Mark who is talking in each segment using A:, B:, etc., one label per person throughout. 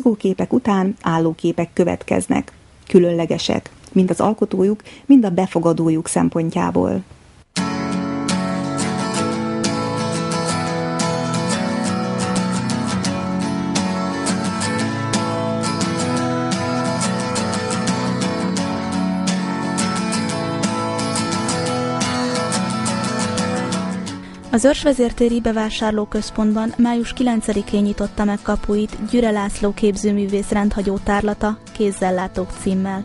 A: mozgóképek után állóképek következnek. Különlegesek, mind az alkotójuk, mind a befogadójuk szempontjából.
B: Az Őrsvezértéri bevásárlóközpontban május 9-én nyitotta meg kapuit Gyüre László képzőművész rendhagyó tárlata Kézzellátók címmel.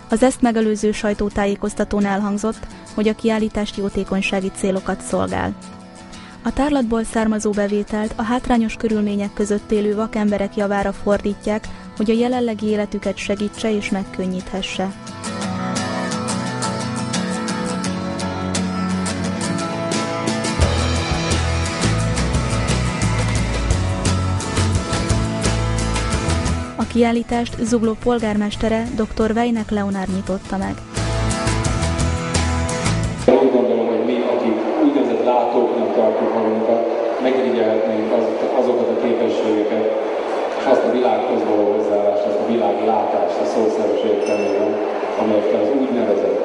B: Az ezt megelőző sajtótájékoztatón elhangzott, hogy a kiállítást jótékonysági célokat szolgál. A tárlatból származó bevételt a hátrányos körülmények között élő vakemberek javára fordítják, hogy a jelenlegi életüket segítse és megkönnyíthesse. A kiállítást Zugló polgármestere dr. Vejnek Leonár nyitotta meg.
C: Úgy gondolom, hogy mi, akik úgynevezett látóknak tartjuk magunkat, megirigyelhetnénk azokat a képességeket, és azt a világhoz való hozzáállást, azt a világlátást a szószoros értelmében, amelyekkel az úgynevezett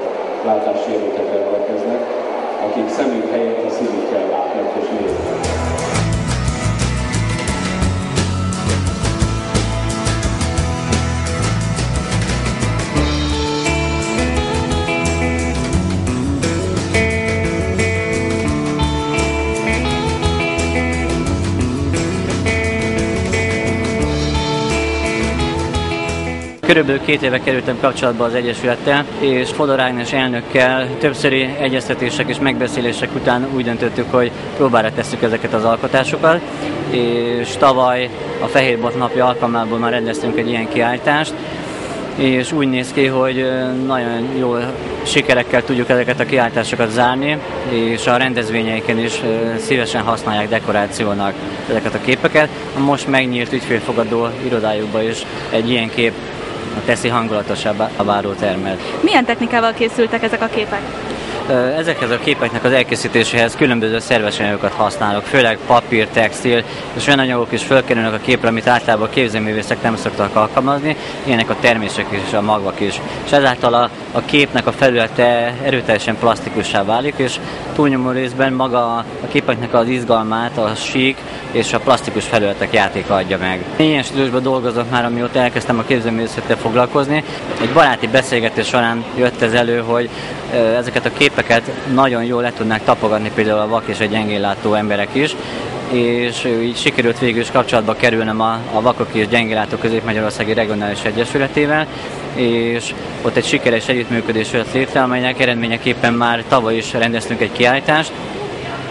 C: látássérültek rendelkeznek, akik szemük helyett a szívükkel látnak és néznek.
D: Körülbelül 2 éve kerültem kapcsolatba az Egyesülettel, és Fodor Ágnes elnökkel többszöri egyeztetések és megbeszélések után úgy döntöttük, hogy próbára tesszük ezeket az alkotásokat, és tavaly a Fehérbot napja alkalmából már rendeztünk egy ilyen kiállítást, és úgy néz ki, hogy nagyon jó sikerekkel tudjuk ezeket a kiállításokat zárni, és a rendezvényeiken is szívesen használják dekorációnak ezeket a képeket. A most megnyílt ügyfélfogadó irodájukban is egy ilyen kép teszi hangulatosabbá a várótermet.
B: Milyen technikával készültek ezek a képek?
D: Ezekhez a képeknek az elkészítéséhez különböző szerves anyagokat használok, főleg papír, textil, és olyan anyagok is fölkerülnek a képre, amit általában a képzőművészek nem szoktak alkalmazni, ilyenek a termések és a magvak is. És ezáltal a képnek a felülete erőteljesen plastikussá válik, és túlnyomó részben maga a képeknek az izgalmát, a sík és a plastikus felületek játéka adja meg. Ilyen stílusban dolgozok már, amióta elkezdtem a képzőművészettel foglalkozni. Egy baráti beszélgetés során jött ez elő, hogy ezeket a képeket nagyon jól le tudnák tapogatni például a vak és a gyengénlátó emberek is, és így sikerült végül is kapcsolatba kerülnem a Vakok és Gyengénlátók Közép-Magyarországi Regionális Egyesületével, és ott egy sikeres együttműködés jött létre, amelynek eredményeképpen már tavaly is rendeztünk egy kiállítást,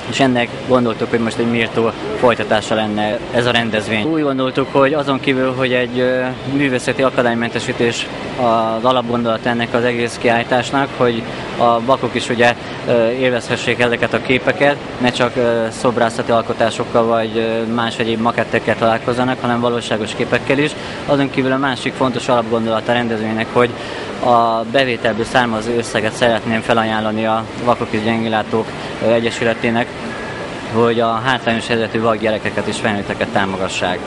D: és ennek gondoltuk, hogy most egy méltó folytatása lenne ez a rendezvény. Úgy gondoltuk, hogy azon kívül, hogy egy művészeti akadálymentesítés az alapgondolat ennek az egész kiállításnak, hogy a vakok is ugye élvezhessék ezeket a képeket, ne csak szobrászati alkotásokkal vagy más egyéb makettekkel találkozzanak, hanem valóságos képekkel is. Azon kívül a másik fontos alapgondolat a rendezvénynek, hogy a bevételből származó összeget szeretném felajánlani a Vakok és Gyengénlátók Egyesületének, hogy a hátrányos helyzetű vakgyerekeket és felnőtteket támogassák.